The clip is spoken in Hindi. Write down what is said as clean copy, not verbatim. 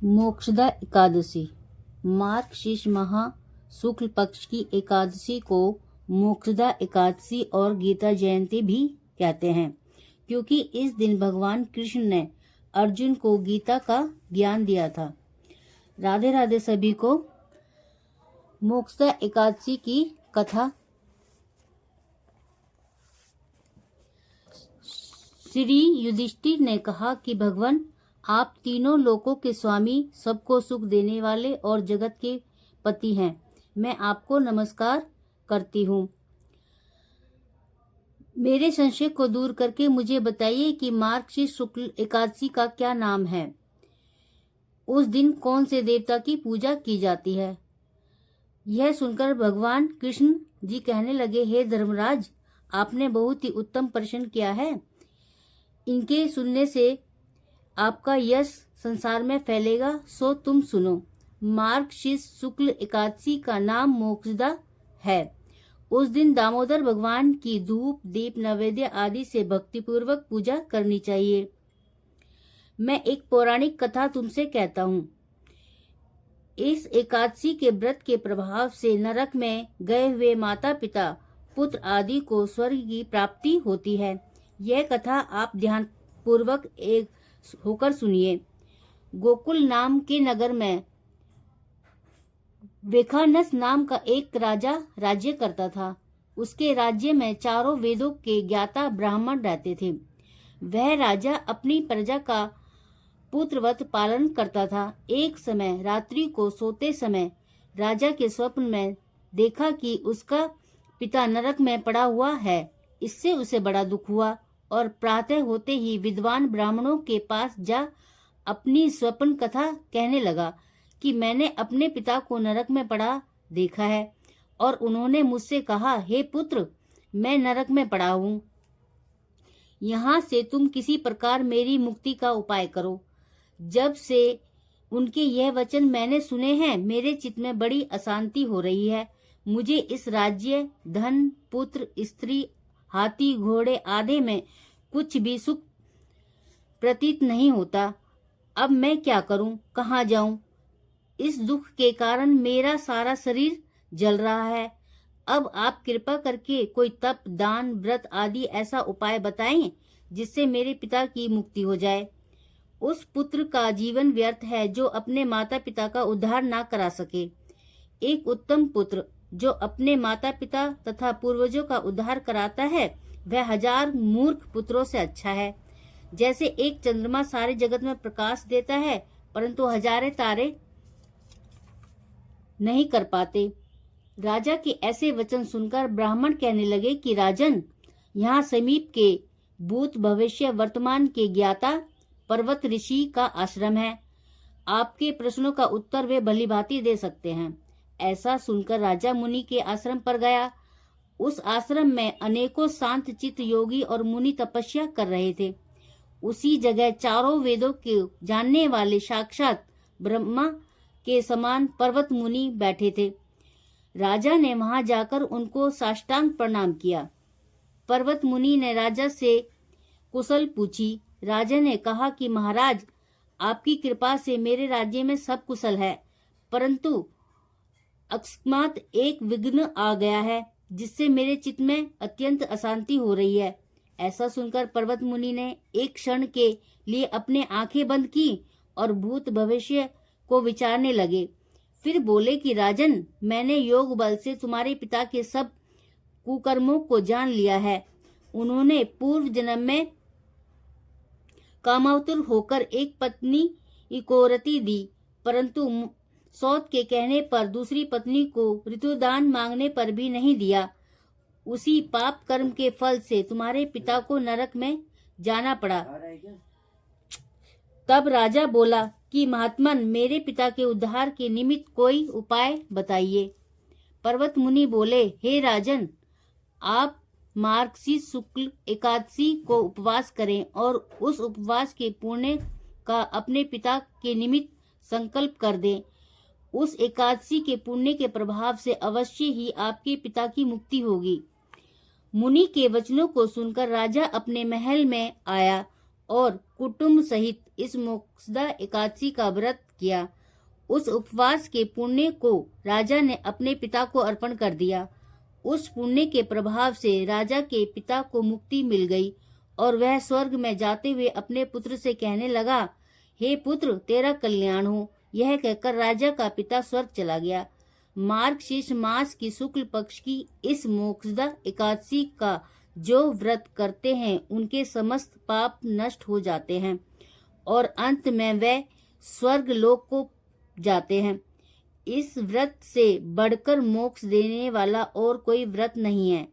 मोक्षदा एकादशी मार्गशीर्ष माह शुक्ल पक्ष की एकादशी को मोक्षदा एकादशी और गीता जयंती भी कहते हैं, क्योंकि इस दिन भगवान कृष्ण ने अर्जुन को गीता का ज्ञान दिया था। राधे राधे सभी को। मोक्षदा एकादशी की कथा। श्री युधिष्ठिर ने कहा कि भगवान, आप तीनों लोकों के स्वामी, सबको सुख देने वाले और जगत के पति हैं। मैं आपको नमस्कार करती हूँ। मेरे संशय को दूर करके मुझे बताइए कि मार्गशीर्ष शुक्ल एकादशी का क्या नाम है। उस दिन कौन से देवता की पूजा की जाती है। यह सुनकर भगवान कृष्ण जी कहने लगे, हे धर्मराज, आपने बहुत ही उत्तम प्रश्न किया है। इनके सुनने से आपका यश संसार में फैलेगा, सो तुम सुनो। मार्गशीर्ष शुक्ल एकादशी का नाम मोक्षदा है। उस दिन दामोदर भगवान की धूप दीप नैवेद्य आदि से भक्तिपूर्वक पूजा करनी चाहिए। मैं एक पौराणिक कथा तुमसे कहता हूँ। इस एकादशी के व्रत के प्रभाव से नरक में गए हुए माता पिता पुत्र आदि को स्वर्ग की प्राप्ति होती है। यह कथा आप ध्यान पूर्वक एक होकर सुनिए। गोकुल नाम के नगर में वेखानस नाम का एक राजा राज्य करता था। उसके राज्य में चारों वेदों के ज्ञाता ब्राह्मण रहते थे। वह राजा अपनी प्रजा का पुत्रवत पालन करता था। एक समय रात्रि को सोते समय राजा के स्वप्न में देखा कि उसका पिता नरक में पड़ा हुआ है। इससे उसे बड़ा दुख हुआ और प्रातः होते ही विद्वान ब्राह्मणों के पास जा अपनी स्वप्न कथा कहने लगा कि मैंने अपने पिता को नरक में पड़ा देखा है और उन्होंने मुझसे कहा, हे पुत्र, मैं नरक में पड़ा हूँ। यहाँ से तुम किसी प्रकार मेरी मुक्ति का उपाय करो। जब से उनके यह वचन मैंने सुने हैं, मेरे चित्त में बड़ी अशांति हो रही है। मुझे इस राज्य, धन, पुत्र, स्त्री, हाथी घोड़े आदि में कुछ भी सुख प्रतीत नहीं होता। अब मैं क्या करूं, कहाँ जाऊं? इस दुख के कारण मेरा सारा शरीर जल रहा है। अब आप कृपा करके कोई तप, दान, व्रत आदि ऐसा उपाय बताएं जिससे मेरे पिता की मुक्ति हो जाए। उस पुत्र का जीवन व्यर्थ है जो अपने माता पिता का उद्धार ना करा सके। एक उत्तम पुत्र जो अपने माता पिता तथा पूर्वजों का उद्धार कराता है, वह 1000 मूर्ख पुत्रों से अच्छा है। जैसे एक चंद्रमा सारे जगत में प्रकाश देता है, परंतु हजारों तारे नहीं कर पाते। राजा के ऐसे वचन सुनकर ब्राह्मण कहने लगे कि राजन, यहाँ समीप के भूत भविष्य वर्तमान के ज्ञाता पर्वत ऋषि का आश्रम है। आपके प्रश्नों का उत्तर वे भलीभांति दे सकते हैं। ऐसा सुनकर राजा मुनि के आश्रम पर गया। उस आश्रम में अनेकों शांत चित्त योगी और मुनि तपस्या कर रहे थे। उसी जगह चारों वेदों के जानने वाले साक्षात ब्रह्मा के समान पर्वत मुनि बैठे थे। राजा ने वहां जाकर उनको साष्टांग प्रणाम किया। पर्वत मुनि ने राजा से कुशल पूछी। राजा ने कहा कि महाराज, आपकी कृपा से मेरे राज्य में सब कुशल है, परंतु अकस्मात एक विघ्न आ गया है जिससे मेरे चित्त में अत्यंत अशांति हो रही है। ऐसा सुनकर पर्वत मुनि ने एक क्षण के लिए अपने आंखें बंद की और भूत भविष्य को विचारने लगे। फिर बोले कि राजन, मैंने योग बल से तुम्हारे पिता के सब कुकर्मों को जान लिया है। उन्होंने पूर्व जन्म में कामातुर होकर एक पत्नी को रति दी, परंतु सौत के कहने पर दूसरी पत्नी को ऋतुदान मांगने पर भी नहीं दिया। उसी पाप कर्म के फल से तुम्हारे पिता को नरक में जाना पड़ा। तब राजा बोला कि महात्मन, मेरे पिता के उद्धार के निमित्त कोई उपाय बताइए। पर्वत मुनि बोले, हे राजन, आप मार्गशीर्ष शुक्ल एकादशी को उपवास करें और उस उपवास के पुण्य का अपने पिता के निमित्त संकल्प कर दें। उस एकादशी के पुण्य के प्रभाव से अवश्य ही आपके पिता की मुक्ति होगी। मुनि के वचनों को सुनकर राजा अपने महल में आया और कुटुंब सहित इस मोक्षदा एकादशी का व्रत किया। उस उपवास के पुण्य को राजा ने अपने पिता को अर्पण कर दिया। उस पुण्य के प्रभाव से राजा के पिता को मुक्ति मिल गई और वह स्वर्ग में जाते हुए अपने पुत्र से कहने लगा, हे पुत्र, तेरा कल्याण हो। यह कहकर राजा का पिता स्वर्ग चला गया। मार्गशीर्ष मास की शुक्ल पक्ष की इस मोक्षदा एकादशी का जो व्रत करते हैं उनके समस्त पाप नष्ट हो जाते हैं और अंत में वे स्वर्ग लोक को जाते हैं। इस व्रत से बढ़कर मोक्ष देने वाला और कोई व्रत नहीं है।